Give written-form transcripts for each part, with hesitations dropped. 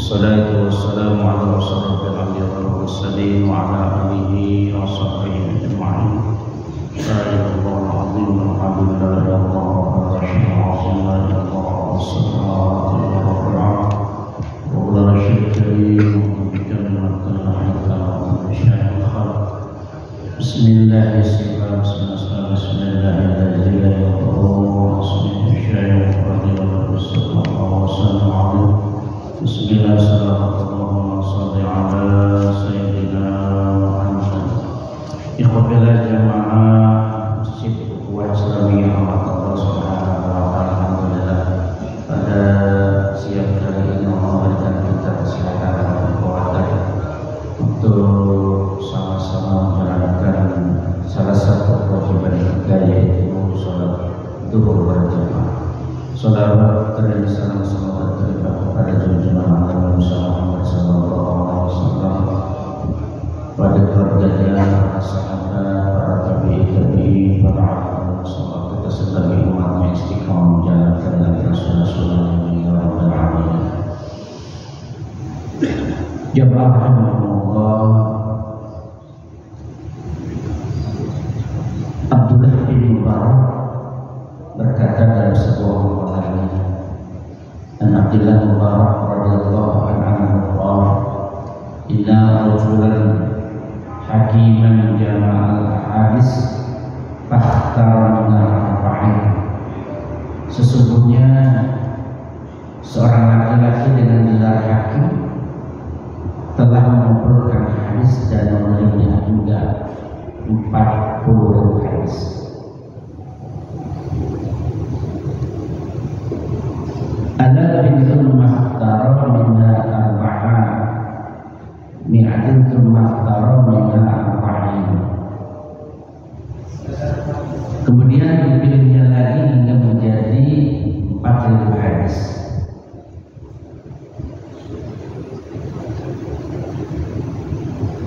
Wassalatu wassalamu ala asyrafil anbiya'i wal mursalin wa ala alihi wa sahbihi ajma'in. Subhanallahil azim walhamdulillahi rabbil alamin. Bismillahirrahmanirrahim. Shalli ala sayyidina Muhammad. Ikhwatilah jamaah Masjid Ukhuwah Islamiyah Allah Subhanahu wa taala. Alhamdulillah pada siang hari ini Allah memberikan kita kesehatan dan kekuatan untuk sama-sama menjalankan salah satu kewajiban kita, yaitu sholat zuhur berjamaah. Salawat dan salam semoga terlimpah kepada junjungan Nabi Muhammad sallallahu alaihi wasallam, pada keluarganya, para sahabat, para tabi'in, para ulama, semoga kita sebagai umat yang istiqomah menjalankan nabi rasul-rasul yang rabbal alamin. Jamaah rahimahullah, Abdullah bin Mubarak berkata dalam sebuah maqalahnya, an Abdullah Mubarak radhiyallahu anhu, inna rajulan hakiman jama'al hadis fahtara min al-arba'in. Sesungguhnya seorang laki-laki dengan gelar hakim telah mengumpulkan hadis dan memelihnya hingga 40 hadis. Ala bintul mahtara minna arba'a mi'atin mahtara minna arba'in. Kemudian dipilihnya lagi hingga menjadi 4000 hadis.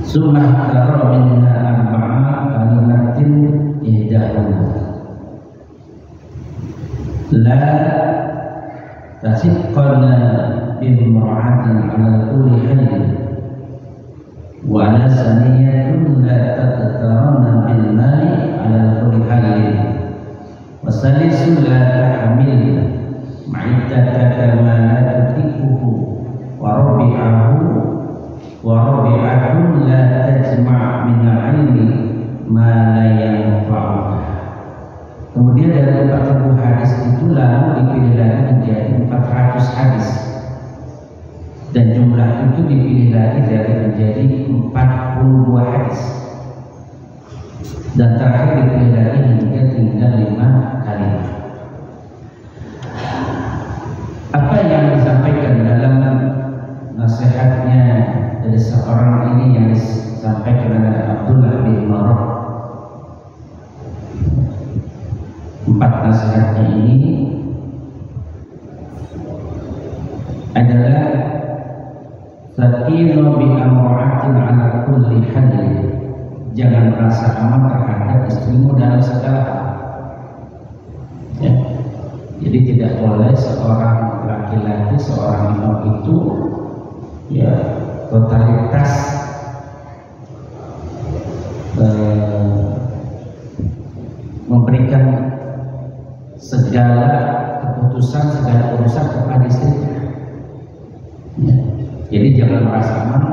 Summa mahtara minna arba'a kalimatin ihdahuna la tasibqana bimra'atin ala kulli halin wa ala saniyatun la taqtarana bil mali ala kulli halin wa salisun la tahmil ma'iddata ma la tutiquhu wa rabi'atun la tajma' min al-ilmi ma la yanfa'uka. Kemudian dari 40 hadis itu lalu dipilih lagi menjadi 400 hadis, dan jumlah itu dipilih lagi dari menjadi 42 hadis, dan terakhir dipilih lagi hingga tinggal 5 kali. Apa yang disampaikan dalam nasihatnya dari seorang ini yang disampaikan oleh Abdullah bin Mubarak? 4 nasihatnya ini adalah sakinu bi amra'atin ala kulli hadin. Jangan merasa aman terhadap istrimu dalam segala hal. Ya. Jadi tidak boleh seorang laki-laki, seorang imam itu ya totalitas memberikan segala keputusan, segala urusan kepada istrinya. Ya. Jadi jangan merasa aman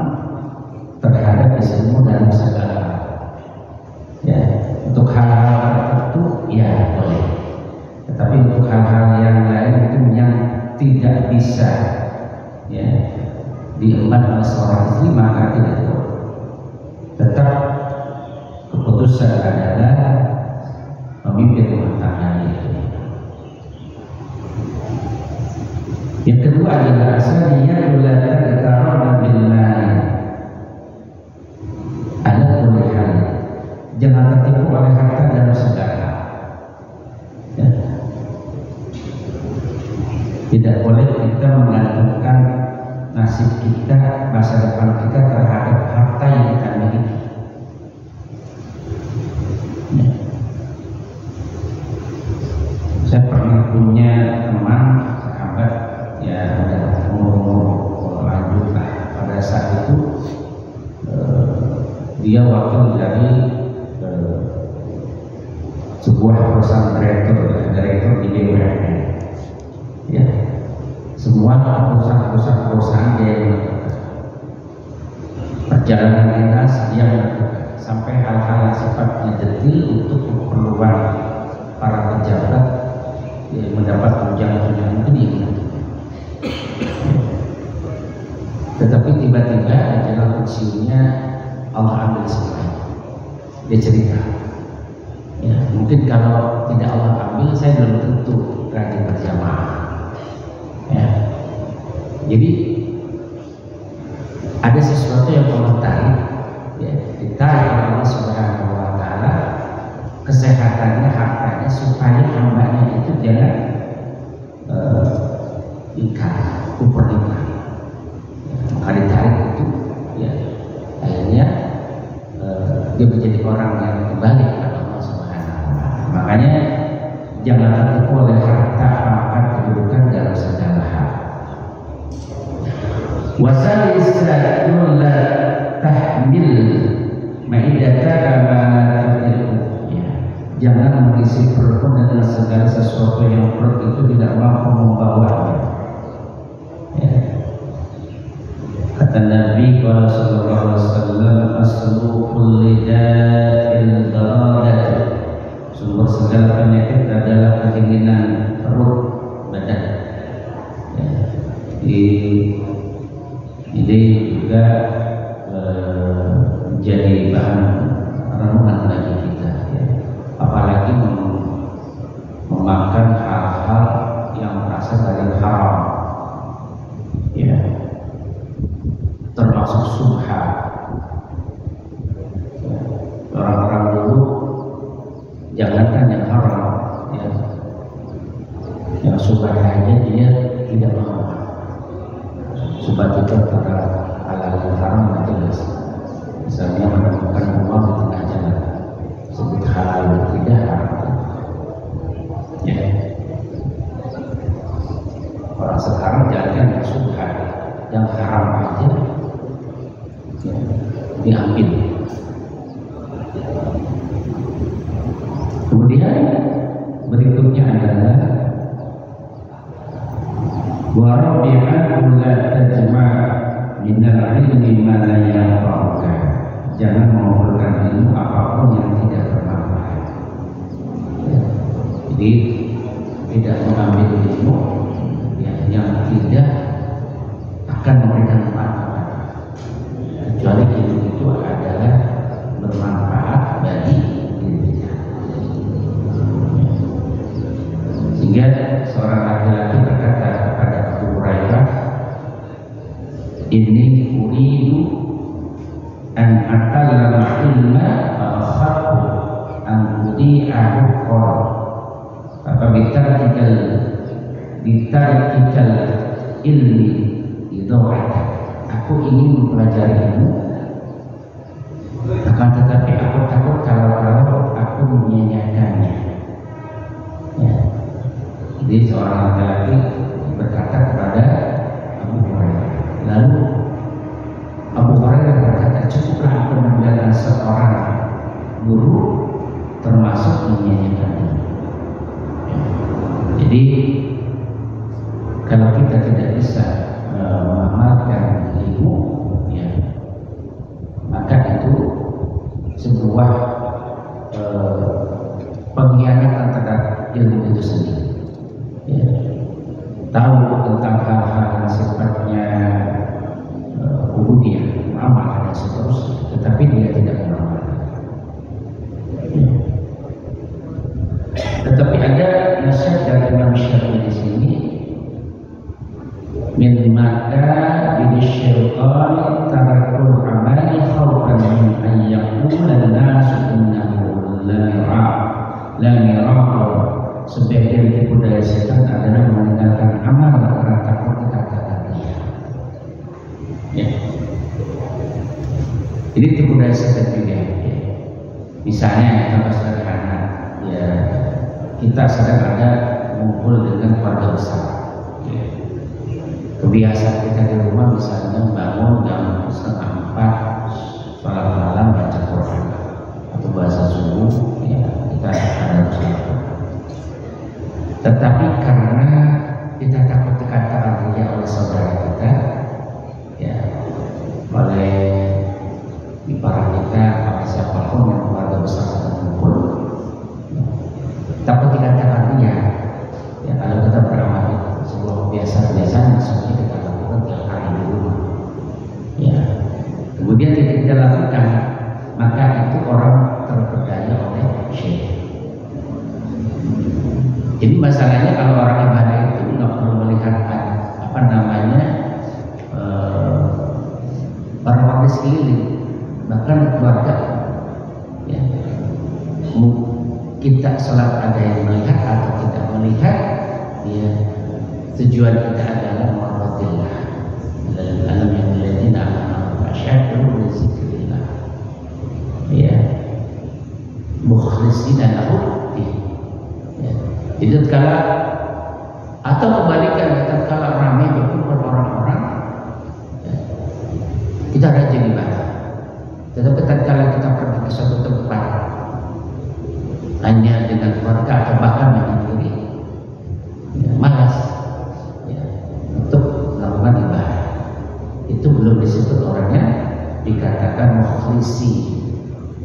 terhadap istrimu dalam segala hal. Ya, untuk hal-hal tertentu ya boleh, tetapi untuk hal-hal yang lain itu yang tidak bisa ya diemban oleh seorang istri maka tidak boleh. Tetap keputusan adalah pemimpin rumah tangga itu. Yang kedua adalah asalnya ulama takarrama billahi ala kulli hal. Jangan tertipu oleh harta dalam segala. Ya. Tidak boleh kita menggantungkan nasib kita, masa depan kita terhadap harta yang kita miliki. Ya. Saya pernah punya teman sahabat ya udah umur lanjut semua perusahaan dia yang menentukan, perjalanan dinas dia menentukan, sampai hal-hal yang sifatnya detail untuk keperluan para pejabat mendapat tunjangan itu dia menentukan. Tetapi tiba-tiba jalan pensiunnya Allah ambil semuanya. Dia cerita, ya, mungkin kalau tidak Allah ambil, saya belum tentu rajin berjamaah. Ya. Jadi ada sesuatu yang Allah tarik, ya, ditarik oleh Allah Subhanahu Wa Taala, kesehatannya, hartanya, supaya hambanya itu jangan ikat, kupur ikat. Maka ditarik itu, ya, akhirnya dia menjadi orang yang kembali kepada Allah Subhanahu Wa Taala. Makanya jangan tertipu oleh harta, pangkat, kedudukan dalam segala hal. Wasal Israel la tahmil ma'idata kama tadiku. Jangan mengisi perut dengan segala sesuatu yang perut itu tidak mampu membawanya. Ya. Kata Nabi sallallahu alaihi wasallam, aslu kulli da'il daradat. Sumber segala penyakit adalah kedinginan perut badan. Ya. Ini juga menjadi bahan renungan bagi kita, ya. Apalagi memakan hal-hal yang berasal dari haram, ya, termasuk subha. Orang-orang dulu jangankan yang haram, ya, yang subha aja dia tidak mau. Subha itu antara halal dan haram yang jelas. Misalnya menemukan uang di tengah jalan, sebut halal tidak haram. Ya. Orang sekarang jangan yang subha, yang haram aja, ya, diambil. Kemudian berikutnya adalah warabi'an la tajma' minal ilmi ma la yanfa'uka. Jangan mengumpulkan ilmu apapun yang tidak bermanfaat. Ya. Jadi tidak mengambil ilmu yang tidak akan memberikan manfaat, kecuali ilmu itu adalah bermanfaat bagi dirinya. Sehingga seorang laki-laki berkata kepada Abu Hurairah, "Inni uridu an atallama ilma fa akhafu an udi'ahu qala." Apa bitarikal ilmi idha'ata. Aku ingin mempelajari ilmu, akan tetapi aku takut kalau aku menyia-nyiakannya. Ya. Jadi seorang laki-laki berkata kepada Abu Hurairah. Lalu Abu Hurairah berkata, cukuplah aku meninggalkan seorang guru termasuk menyia-nyiakannya. Jadi kalau kita tidak bisa mengamalkan ilmu, ya, maka itu sebuah pengkhianatan terhadap ilmu itu sendiri. Ya. Tahu tentang hal-hal yang sifatnya ubudiyah, amal dan seterusnya, tetapi dia tidak mengamalkan. Ya. Tetapi ada nasihat dari Imam Syafi'i di sini, min maka bisyaitan tarakul amali khawfan min an yaqula an-nas innahu la miraqa. Sebagian tipu daya setan adalah meninggalkan amal karena takut dikatakan dia. Ya. Ini tipu daya setan juga. Ya. Misalnya contoh sederhana, ya, kita sedang ada ngumpul dengan keluarga besar. Ya. Kebiasaan kita di rumah misalnya bangun jam 3:30, sholat malam, baca Quran atau bahasa subuh, ya, kita ada sholat. Tetapi karena kita takut dikatakan dia salat ada yang melihat atau tidak melihat, ya, tujuan kita adalah marhatillah. Alam yang ladina amanu asyadu zikrillah. Ya. Mukhlisina lahu din. Ya. Itu kala atau kebalikan, tatkala ramai berkumpul orang-orang, ya, kita rajin ibadah. Tetapi tatkala kita pergi ke suatu tempat hanya dengan keluarga atau bahkan menyendiri, ya, malas, ya, untuk melakukan ibadah, itu belum disebut orangnya dikatakan mukhlisi,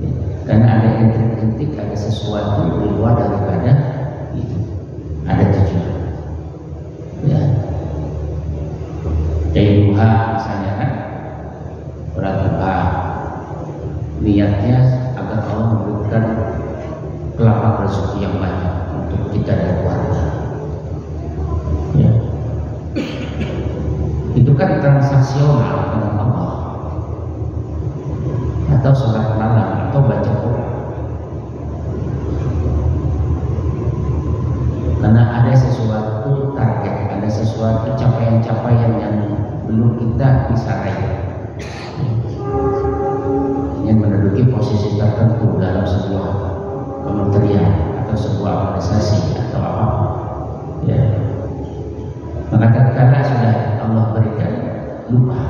ya, karena ada intik-intik, ada sesuatu di luar daripada itu, ada tujuan. Ya, dari duha misalnya kan, berdoa niatnya agar Allah memberikan kelapa rezeki yang banyak untuk kita dan keluarga. Ya, itu kan transaksional dengan Allah, atau sholat malam atau baca Quran. Karena ada sesuatu target, ada sesuatu capaian-capaian yang belum kita bisa raih, yang menduduki posisi tertentu dalam sebuah kementerian atau sebuah organisasi atau apa, ya. Maka tatkala sudah Allah berikan, lupa.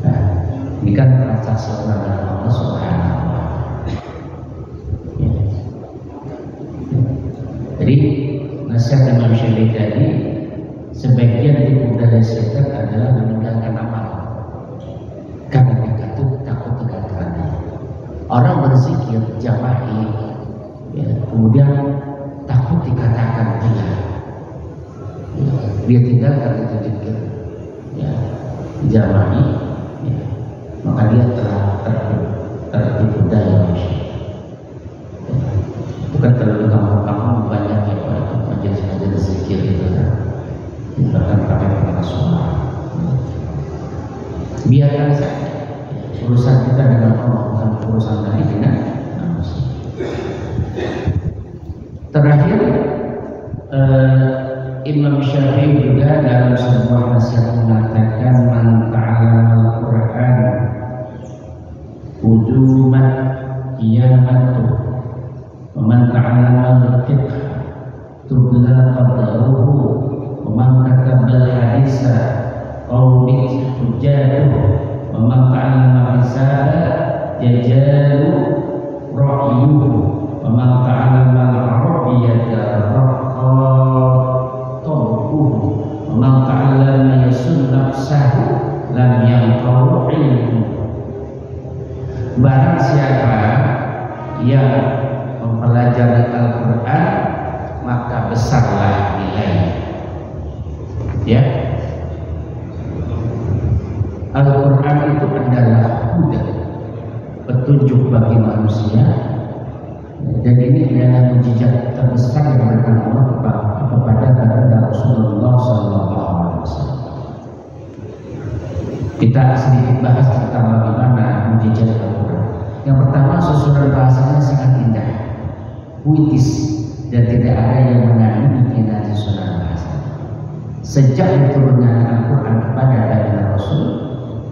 Nah, ini kan transaksional dengan Allah Subhanahu wa Ta'ala. Ya. Jadi nasihat Imam Syafi'i tadi, sebagian tipu daya setan adalah meninggalkan amal karena mereka itu takut kegagalan. Orang berzikir jama'i, ya, kemudian takut dikatakan gila, ya, dia tinggalkan itu zikir, ya, jama'i, ya, maka dia telah tertipu daya. Bukan terlalu kamu banyak ya majelis-majelis zikir itu kan, bahkan pakai kata sholat. Biarkan saja, urusan kita dengan Allah, bukan urusan lagi dengan manusia. Terakhir, Imam Syafi'i juga dalam sebuah nasihat mengatakan, man ta'allama al-Qur'an wujuban qiyamatuh, wa man ta'allama al-fiqh tubla qadaruhu, wa man kataba al-haditha qawmit hujaduhu, wa man ta'allama risala yajalu ra'yuhu, wa man ta'allama al-arabiyyata raqqa tabuhu, wa man ta'allama yasun nafsahu lam yanqaw ilmu. Barang siapa yang mempelajari Al-Quran, maka besarlah nilainya. Ya, Al-Quran itu adalah huda, petunjuk bagi manusia, dan ini adalah mujizat terbesar yang diberikan Allah kepada baginda Rasulullah SAW. Kita sedikit bahas tentang bagaimana mujizat Al-Quran. Yang pertama, susunan bahasanya sangat indah, puitis, dan tidak ada yang menandingi dari susunan bahasa. Sejak diturunkan Al-Quran kepada baginda Rasul,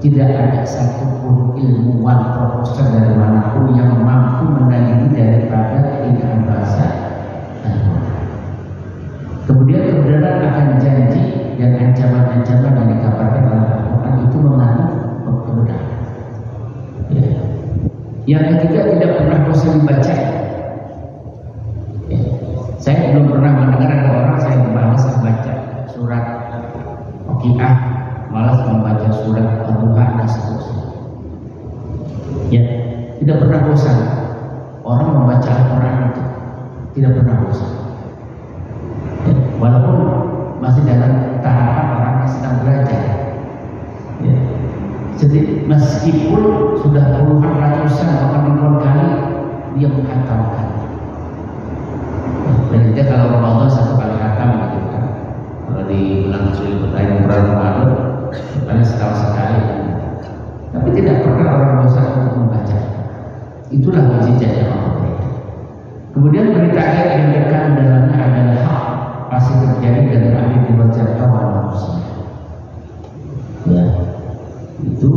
tidak ada satupun ilmuwan profesor dari manapun yang mampu menandingi daripada keindahan bahasa Al-Quran. Kemudian kebenaran akan janji dan ancaman-ancaman yang dikabarkan oleh Al-Quran itu mengandung kebenaran. Ya. Yang ketiga, tidak pernah bosan membaca. Ya. Saya belum pernah mendengar ada orang saya malas membaca surat Waqiah, malas membaca surat Al-Duha dan seterusnya. Ya, tidak pernah bosan. Orang membaca Al-Quran itu tidak pernah bosan. Ya. Walaupun masih dalam tahapan orang yang sedang belajar. Ya. Jadi meskipun sudah puluhan ratusan bahkan ribuan kali dia menghatamkan. Dan kita kalau Ramadan satu kali khatam gitu kan. Kalau di bulan Suci bulan Ramadan paling setahun sekali. Tapi tidak pernah orang bosan untuk membaca. Itulah mujizat yang Allah berikan. Kemudian beritakan ayat yang terkandung dalamnya adalah hak pasti terjadi dan berakhir di wajah kawan manusia. Ya, itu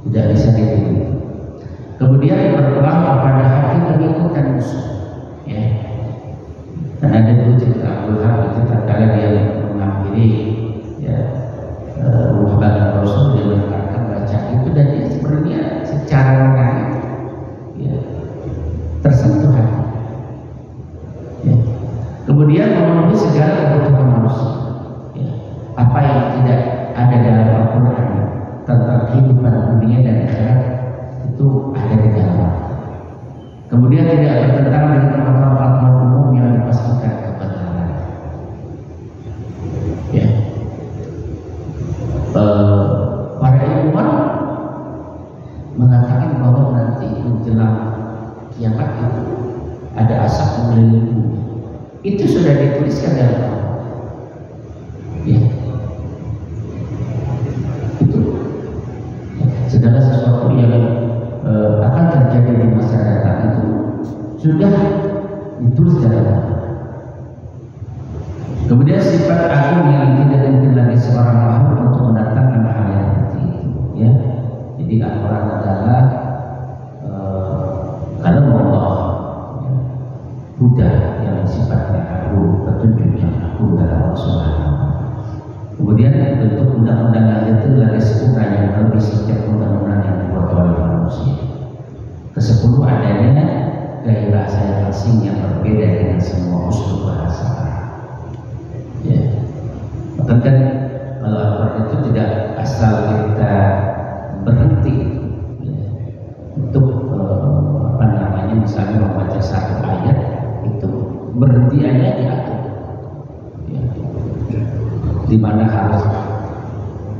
tidak bisa dipilih. Kemudian berpegang kepada hati mengikutkan musuh. Ya, dan ada dulu cerita Abdul Hab itu terkala dia menghampiri ya rumah baginda Rasul, dia mendengarkan baca itu dan dia sebenarnya secara organik ya tersentuh hati. Ya. Kemudian memenuhi segala kebutuhan manusia. Ya. Apa yang tidak ada dalam Al-Quran tentang kehidupan dunia dan akhirat itu ada di dalam. Kemudian tidak bertentangan dengan aturan-aturan umum yang dipastikan kebenaran. Ya. Para ilmuwan mengatakan bahwa nanti menjelang kiamat itu ada asap mengelilingi bumi. Itu sudah dituliskan dalam Al-Quran. Ya. Itu ya, segala sesuatu yang akan terjadi di masa datang itu sudah ditulis dalam Al-Quran. Kemudian sifat agung yang tidak mungkin lagi seorang makhluk untuk mendatangkan hal yang seperti itu. Ya. Jadi Al-Quran adalah kalau Allah ya, Buddha yang sifatnya agung, petunjuk yang agung dari Allah Subhanahu wa Ta'ala. Kemudian bentuk undang-undang yang itu lagi sempurna yang lebih setiap undang-undang yang dibuat oleh manusia. Kesepuluh adanya gaya bahasa yang asing yang berbeda dengan semua usul bahasa. Ya, maka kan kalau Al-Quran itu tidak asal kita berhenti ya, untuk misalnya membaca satu ayat itu berhenti aja diatur ya. Di mana harus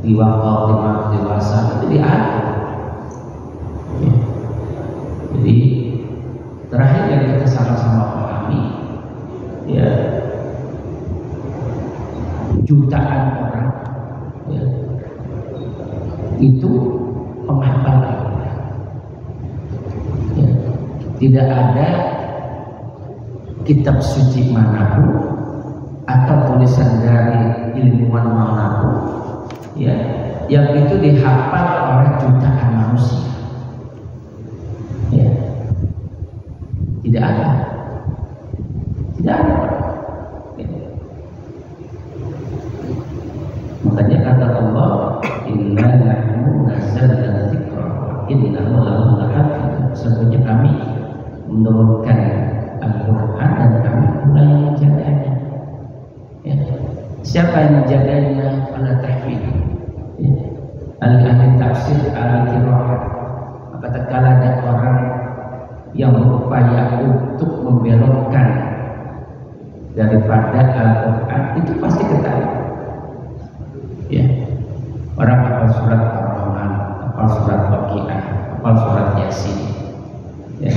diwakil dewasa itu diatur ya. Jadi terakhir yang kita sama-sama pahami ya, jutaan orang ya, itu penghafal Al-Quran ya. Tidak ada kitab suci manapun atau tulisan dari ilmuwan manapun ya yang itu dihafal oleh jutaan manusia ya. Tidak ada ya. Makanya kata Allah, inna nahnu nazzalna dzikra wa inna lahu lahafidz. Sesungguhnya kami menurunkan Al-Quran dan kami pula yang menjaganya ya. Siapa yang menjaganya? Ala tahfidz ya. Ahli tafsir, ahli qiraat. Maka tatkala ada orang yang berupaya untuk membelokkan daripada Al-Quran, itu pasti ketahuan ya. Orang hafal surat Ar-Rahman, hafal surat Waqiah, hafal surat Yasin ya.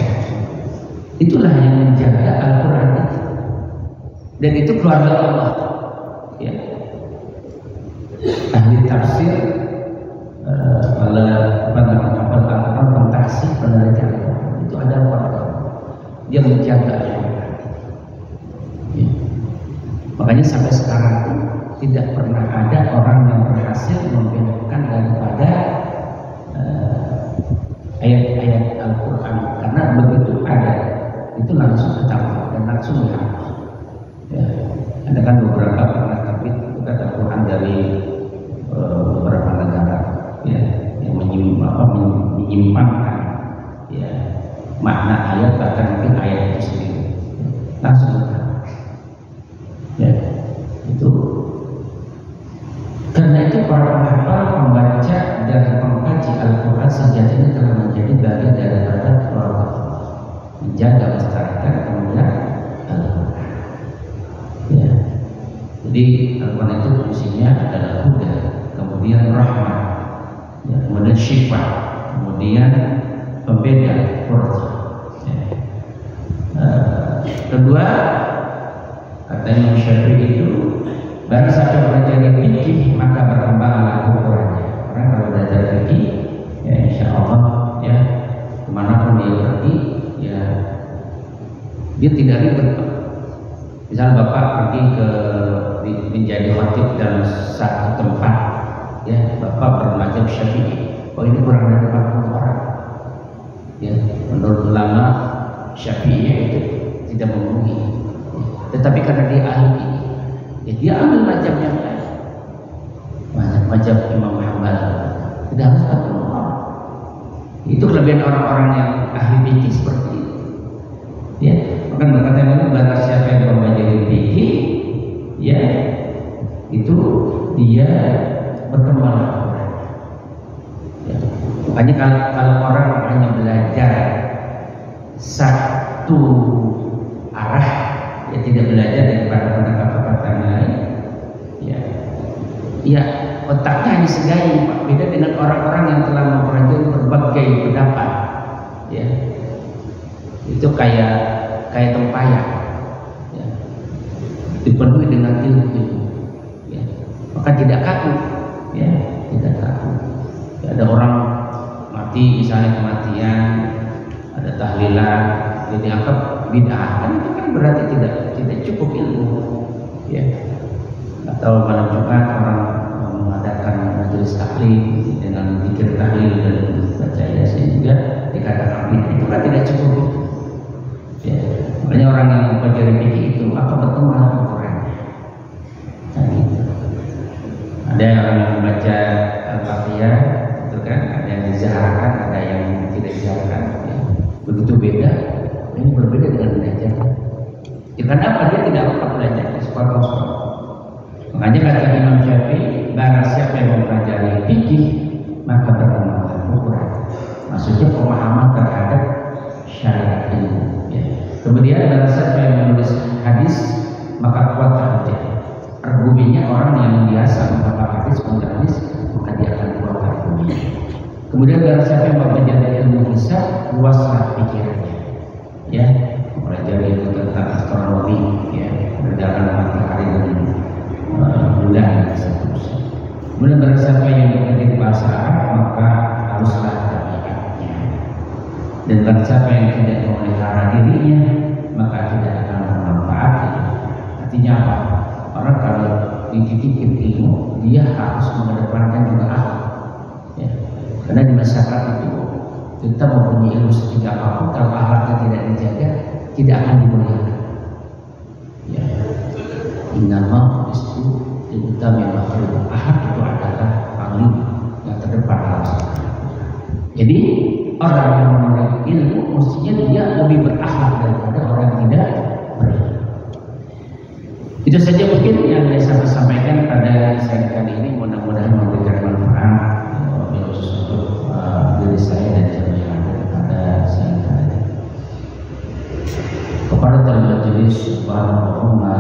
Itulah yang menjaga Al-Quran itu. Dan itu keluarga Allah ya. Ahli tafsir Al-Quran mentafsir penelitian itu ada keluarga dia menjaga Al-Quran ya. Makanya sampai sekarang pun tidak pernah ada orang yang berhasil membelokkan daripada ayat-ayat Al-Quran, karena begitu ada itu langsung ketahuan dan langsung dihapus ya. Ada kan beberapa pernah terbit Al-Quran dari beberapa negara ya, yang menyimpangkan ya makna ayat, bahkan mungkin ayat itu sendiri langsung ya. Itu karena itu para penghafal, pembaca dan pengkaji Al-Quran sejatinya telah menjadi bagian daripada keluarga Allah, menjaga melestarikan kemudian Al-Quran ya. Jadi Al-Quran itu fungsinya adalah huda, kemudian rahmat ya, kemudian syifa, kemudian pembeda furqah ya. Kedua kata Imam Syafi'i itu barang siapa belajar fikih maka berkembanglah ukurannya. Karena kalau belajar fikih ya insya Allah ya kemanapun dia pergi ya Dia tidak ribet. Misalnya Bapak pergi ke menjadi khatib dalam satu tempat, ya Bapak bermadzhab Syafi'i. Oh ini kurang dari 40 orang. Ya, menurut ulama Syafi'i itu tidak memenuhi. Tetapi karena dia ahli, ya dia ambil mazhab yang lain. Mazhab Imam Hambal. Tidak harus 40 orang. Itu kelebihan orang-orang yang ahli fikih seperti itu. Ya, maka berkata ini batas siapa yang mempelajari fikih, ya itu dia berkembang. Ya. Makanya kalau orang hanya belajar satu arah, ya tidak belajar daripada pendekatan lain, ya otaknya hanya segaya. Beda dengan orang-orang yang telah mempelajari berbagai pendapat, ya itu kayak tempayan, ya. Dipenuhi dengan ilmu, ya. Maka tidak kaku, ya tidak kaku. Ya, ada orang mati misalnya kematian, ada tahlilan, jadi dianggap bid'ah, kan itu kan berarti tidak cukup ilmu, ya. Atau malam Jumat orang mengadakan majelis taklim dengan zikir tahlil dan baca yasin juga dikatakan bid'ah, itu kan tidak cukup. Ya, makanya orang yang mempelajari fikih itu akan bertemu dengan Al-Quran. Nah, gitu. Ada orang yang membaca Al-Fatihah, itu kan ada yang diziarahkan, ada yang tidak diziarahkan. Ya. Begitu beda. Ini berbeda dengan belajar. Ya, kenapa dia tidak pernah belajar di sekolah? Makanya kata Imam Syafi'i, barang siapa yang mempelajari fikih maka berkembanglah Al-Quran. Maksudnya pemahaman terhadap syariat ilmu. Ya. Kemudian barang siapa yang menulis hadis maka kuat hujah. Argumennya orang yang biasa menghafal hadis, maka dia akan kuat argumennya. Kemudian barang siapa yang mempelajari ilmu hisab, luaslah pikirannya. Ya, mempelajari ilmu tentang astronomi, ya, perjalanan matahari dan bulan dan seterusnya. Kemudian barang siapa yang mempelajari bahasa Arab maka haruslah tabiatnya. Dan barang siapa yang tidak memelihara dirinya maka tidak akan bermanfaat. Artinya apa? Orang kalau dititipin ilmu dia harus mengedepankan juga akhlak. Ya. Karena di masyarakat itu kita mempunyai ilmu setinggi apapun, kalau akhlaknya tidak dijaga tidak akan dimuliakan. Ya. Innama itu utama yang makhluk. Akhlak itu adalah paling yang terdepan harus. Jadi orang yang memiliki ilmu mestinya dia lebih berakhlak daripada orang yang tidak berilmu. Itu saja mungkin yang saya sampaikan pada sesi kali ini, mudah-mudahan memberikan manfaat khusus untuk diri saya dan jamaah pada sesi kali ini. Kepada majelis, subhanallah.